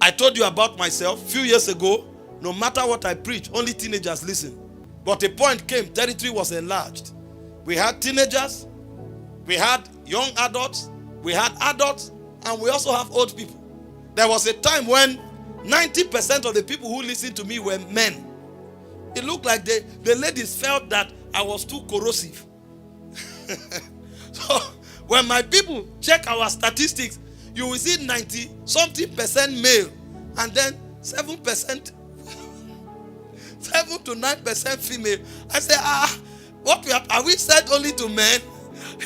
I told you about myself a few years ago. No matter what I preach, only teenagers listen. But a point came, territory was enlarged. We had teenagers, we had young adults, we had adults, and we also have old people. There was a time when 90% of the people who listened to me were men. It looked like the ladies felt that I was too corrosive. So when my people check our statistics, you will see 90-something% male and then 7%, 7 to 9% female. I say, what are we said only to men?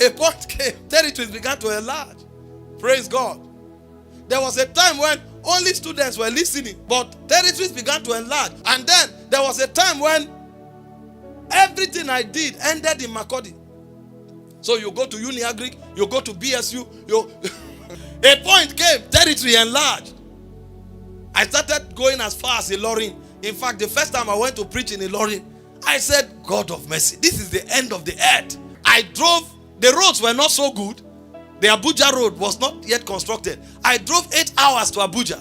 A point came, territories began to enlarge. Praise God. There was a time when only students were listening, but territories began to enlarge. And then there was a time when everything I did ended in Makurdi. So you go to Uniagric, you go to BSU, a point came, territory enlarged. I started going as far as Ilorin. In fact, the first time I went to preach in Ilorin, I said, God of mercy, this is the end of the earth. I drove, the roads were not so good. The Abuja road was not yet constructed. I drove 8 hours to Abuja.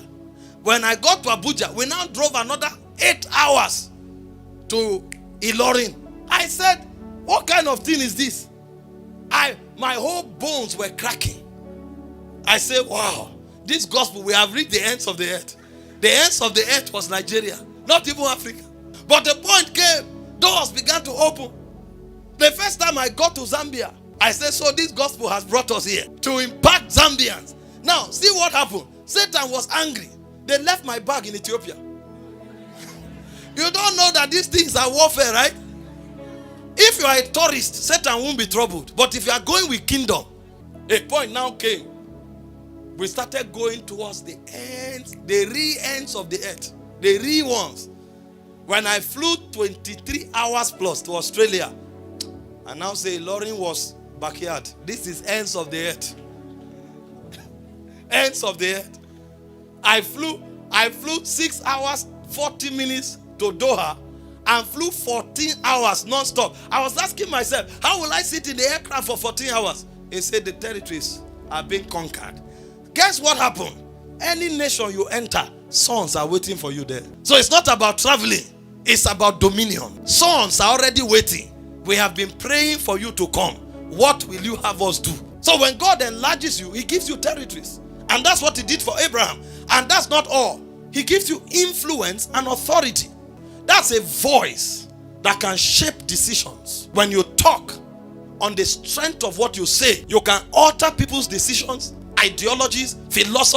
When I got to Abuja, we now drove another 8 hours to Ilorin. I said, what kind of thing is this? My whole bones were cracking. I said, wow, this gospel, we have reached the ends of the earth. The ends of the earth was Nigeria, not even Africa. But the point came, doors began to open. The first time I got to Zambia, I said, so this gospel has brought us here to impact Zambians. Now, see what happened. Satan was angry. They left my bag in Ethiopia. You don't know that these things are warfare, right? If you are a tourist, Satan won't be troubled. But if you are going with kingdom, a point now came. We started going towards the ends, the real ends of the earth. The real ones. When I flew 23 hours plus to Australia, I now say Lauren was backyard. This is ends of the earth. Ends of the earth. I flew 6 hours, 40 minutes to Doha and flew 14 hours non-stop. I was asking myself, how will I sit in the aircraft for 14 hours? He said the territories are being conquered. Guess what happened? Any nation you enter, sons are waiting for you there. So it's not about traveling. It's about dominion. Sons are already waiting. We have been praying for you to come. What will you have us do? So when God enlarges you, he gives you territories. And that's what he did for Abraham. And that's not all. He gives you influence and authority. That's a voice that can shape decisions. When you talk on the strength of what you say, you can alter people's decisions, ideologies, philosophy.